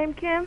MQM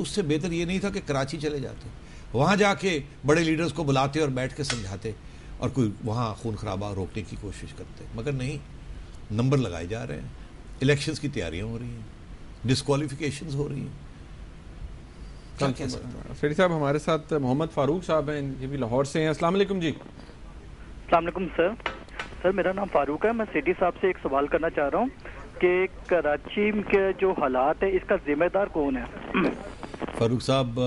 تو اس سے بہتر یہ نہیں تھا کہ کراچی چلے جاتے, وہاں جا کے بڑے لیڈرز کو بلاتے اور بیٹھ کے سمجھاتے اور کوئی وہاں خون خرابہ روکنے کی کوشش کرتے. مگر نہیں, نمبر لگائے جا رہے ہیں, الیکشنز کی تیاریاں ہو رہی ہیں, ڈسکوالیفیکیشنز ہو رہی ہیں. سیٹھی صاحب ہمارے ساتھ محمد فاروق صاحب ہیں, یہ بھی لاہور سے ہیں. السلام علیکم جی. السلام علیکم سر, میرا نام فاروق ہے. میں سیٹھی صاحب سے ایک سوال کرنا چاہ رہا ہوں کہ کراچی کے جو حالات ہے اس کا ذمہ دار کون ہے؟ فاروق صاحب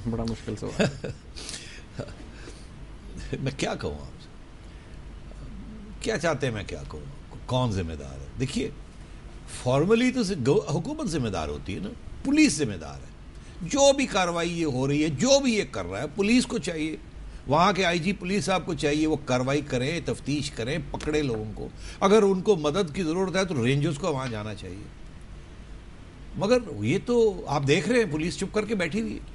بڑا مشکل سوال. میں کیا کہوں آپ سے, کیا چاہتے ہیں میں کیا کہوں, کون ذمہ دار ہے؟ دیکھیے فارملی تو حکومت ذمہ دار ہوتی ہے نا, پولیس ذمہ دار ہے. جو بھی کاروائی یہ ہو رہی ہے, جو بھی یہ کر رہا ہے, پولیس کو چاہیے, وہاں کے آئی جی پولیس صاحب کو چاہیے وہ کاروائی کریں, تفتیش کریں, پکڑے لوگوں کو. اگر ان کو مدد کی ضرورت ہے تو رینجرز کو وہاں جانا چاہیے. مگر یہ تو آپ دیکھ رہے ہیں پولیس چپ کر کے بیٹھی ہوئی ہے,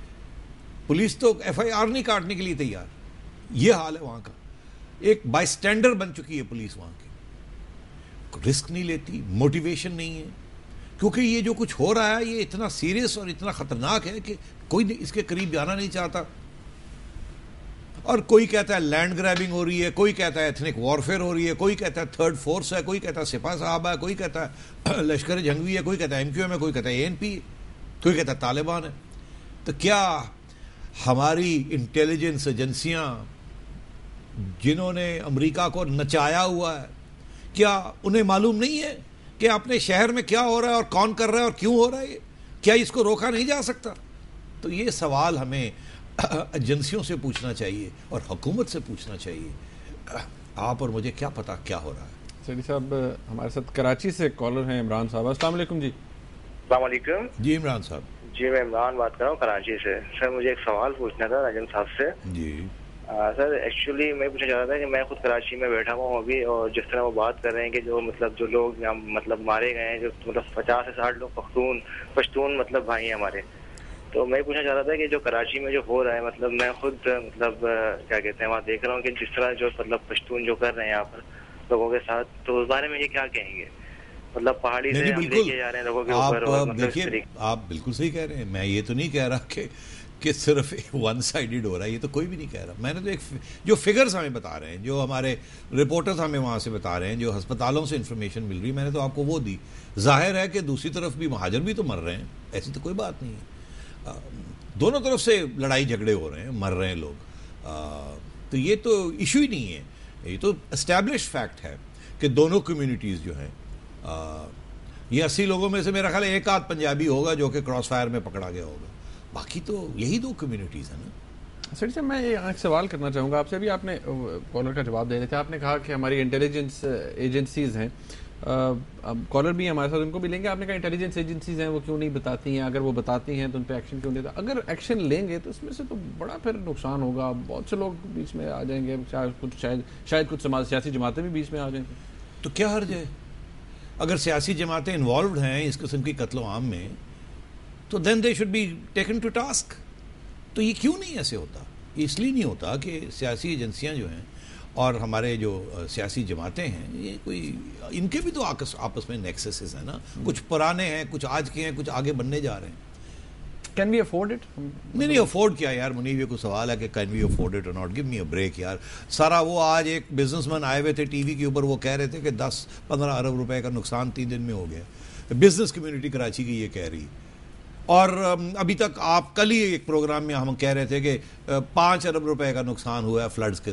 پولیس تو ایف آئی آر نہیں کاٹنے کے لیے تیار. یہ حال ہے وہاں کا, ایک بائی اسٹینڈر بن چکی ہے پولیس وہاں کی. رسک نہیں لیتی, موٹیویشن نہیں ہے, کیونکہ یہ جو کچھ ہو رہا ہے یہ اتنا سیریس اور اتنا خطرناک ہے کہ کوئی اس کے قریب جانا نہیں چاہتا. اور کوئی کہتا ہے لینڈ گریبنگ ہو رہی ہے, کوئی کہتا ہے ایتھنک وارفیئر ہو رہی ہے, کوئی کہتا ہے تھرڈ فورس ہے, کوئی کہتا ہے سپاہ صاحب ہے, کوئی کہتا ہے لشکر جنگوی ہے, کوئی کہتا ہے MQM ہے, کوئی کہتا ہے ANP, کوئی کہتا ہے طالبان ہے. تو کیا ہماری انٹیلیجنس ایجنسیاں جنہوں نے امریکہ کو نچایا ہوا ہے, کیا انہیں معلوم نہیں ہے کہ اپنے شہر میں کیا ہو رہا ہے اور کون کر رہا ہے اور کیوں ہو رہا ہے؟ کیا اس کو روکا نہیں جا سکتا؟ تو یہ سوال ہمیں ایجنسیوں سے پوچھنا چاہیے اور حکومت سے پوچھنا چاہیے. آپ اور مجھے کیا پتا کیا ہو رہا ہے. سیٹھی صاحب ہمارے ساتھ کراچی سے کالر ہیں عمران صاحب. السلام علیکم جی. السلام علیکم جی عمران صاحب. جی میں عمران بات کر رہا ہوں کراچی سے. سر مجھے ایک سوال پوچھنا تھا راجن صاحب سے. جی سر ایکچولی میں پوچھنا چاہ رہا تھا کہ میں خود کراچی میں بیٹھا ہوا ہوں ابھی, اور جس طرح وہ بات کر رہے ہیں کہ جو لوگ یہاں مارے گئے ہیں, جو 50 سے 60 لوگ پشتون بھائی ہیں ہمارے. تو میں پوچھنا چاہ رہا تھا کہ جو کراچی میں جو ہو رہا ہے, میں خود کیا کہتے ہیں وہاں دیکھ رہا ہوں کہ جس طرح جو پشتون جو کر رہے ہیں یہاں پر لوگوں کے ساتھ, تو اس بارے میں یہ کیا کہیں گے؟ پہاڑی سے ہم لے کے جا رہے ہیں لوگوں کے اوپر. دیکھیے آپ بالکل صحیح کہہ رہے ہیں. میں یہ تو نہیں کہہ رہا کہ صرف ون سائیڈڈ ہو رہا ہے, یہ تو کوئی بھی نہیں کہہ رہا. میں نے تو جو فگرز ہمیں بتا رہے ہیں, جو ہمارے رپورٹرز ہمیں وہاں سے بتا رہے ہیں, جو ہسپتالوں سے انفارمیشن مل رہی ہے, میں نے تو آپ کو وہ دی. ظاہر ہے کہ دوسری طرف بھی مہاجر بھی تو مر رہے ہیں, ایسی تو کوئی بات نہیں ہے. دونوں طرف سے لڑائی جھگڑے ہو رہے ہیں, مر رہے ہیں لوگ. تو یہ تو ایشو ہی نہیں ہے, یہ تو اسٹیبلش فیکٹ ہے کہ دونوں کمیونٹیز جو ہیں, یہ 80 لوگوں میں سے میرا خیال ہے ایک آدھ پنجابی ہوگا جو کہ کراس فائر میں پکڑا گیا ہوگا, باقی تو یہی دو کمیونٹیز ہیں نا. سیٹھی صاحب میں ایک سوال کرنا چاہوں گا آپ سے. ابھی آپ نے کالر کا جواب دے رہے تھے, آپ نے کہا کہ ہماری انٹیلیجنس ایجنسیز ہیں, اب کالر بھی ہمارے ساتھ, ان کو بھی لیں گے. آپ نے کہا انٹیلیجنس ایجنسیز ہیں وہ کیوں نہیں بتاتی ہیں, اگر وہ بتاتی ہیں تو ان پہ ایکشن کیوں نہیں دیتا؟ اگر ایکشن لیں گے تو اس میں سے تو بڑا پھر نقصان ہوگا, بہت سے لوگ بیچ میں آ جائیں گے, شاید کچھ سیاسی جماعتیں بھی بیچ میں آ جائیں گے. تو کیا حرج ہے اگر سیاسی جماعتیں انوالوڈ ہیں اس قسم کی قتل و عام میں, تو then they should be taken to task. تو یہ کیوں نہیں ایسے ہوتا؟ اس لیے نہیں ہوتا کہ سیاسی ایجنسیاں جو ہیں اور ہمارے جو سیاسی جماعتیں ہیں, یہ کوئی ان کے بھی تو آپس میں نیکسسز ہیں نا, کچھ پرانے ہیں, کچھ آج کے ہیں, کچھ آگے بننے جا رہے ہیں. Can we afford it? نہیں افورڈ کیا یار منیب, یہ کوئی سوال ہے کہ کین وی افورڈ اٹ اور not? Give me a break یار. سارا وہ آج ایک بزنس مین آئے ہوئے تھے ٹی وی کے اوپر, وہ کہہ رہے تھے کہ 10-15 ارب روپے کا نقصان 3 دن میں ہو گیا. بزنس کمیونٹی کراچی کی یہ کہہ رہی. اور ابھی تک آپ کل ہی ایک پروگرام میں ہم کہہ رہے تھے کہ 5 ارب روپے کا نقصان ہوا ہے فلڈز کے,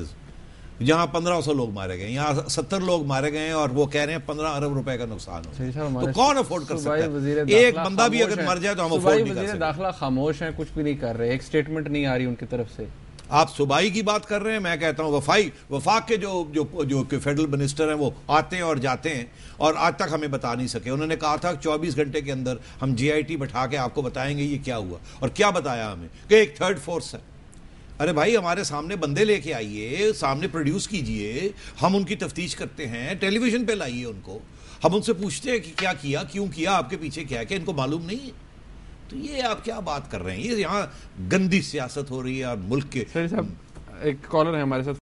جہاں 1500 لوگ مارے گئے, یہاں 70 لوگ مارے گئے ہیں, اور وہ کہہ رہے ہیں 15 ارب روپے کا نقصان ہو. تو کون افورڈ کر سکتا ہے؟ ایک بندہ بھی اگر مر جائے تو ہم افورڈ نہیں کر سکتے. داخلہ خاموش ہیں, کچھ بھی نہیں کر رہے, ایک سٹیٹمنٹ نہیں آ رہی ان کی طرف سے. آپ صوبائی کی بات کر رہے ہیں, میں کہتا ہوں وفاق کے جو فیڈرل منسٹر ہیں وہ آتے ہیں اور جاتے ہیں, اور آج تک ہمیں بتا نہیں سکے. انہوں نے کہا تھا 24 گھنٹے کے اندر ہم GIT بٹھا کے آپ کو بتائیں گے یہ کیا ہوا, اور کیا بتایا ہمیں کہ ایک تھرڈ فورس ہے. ارے بھائی ہمارے سامنے بندے لے کے آئیے, سامنے پروڈیوس کیجئے, ہم ان کی تفتیش کرتے ہیں, ٹیلی ویژن پہ لائیے ان کو, ہم ان سے پوچھتے ہیں کہ کیا کیا, کیوں کیا, آپ کے پیچھے کیا ہے, کہ ان کو معلوم نہیں ہے. تو یہ آپ کیا بات کر رہے ہیں؟ یہ یہاں گندی سیاست ہو رہی ہے اور ملک کے. ایک کالر ہے ہمارے ساتھ.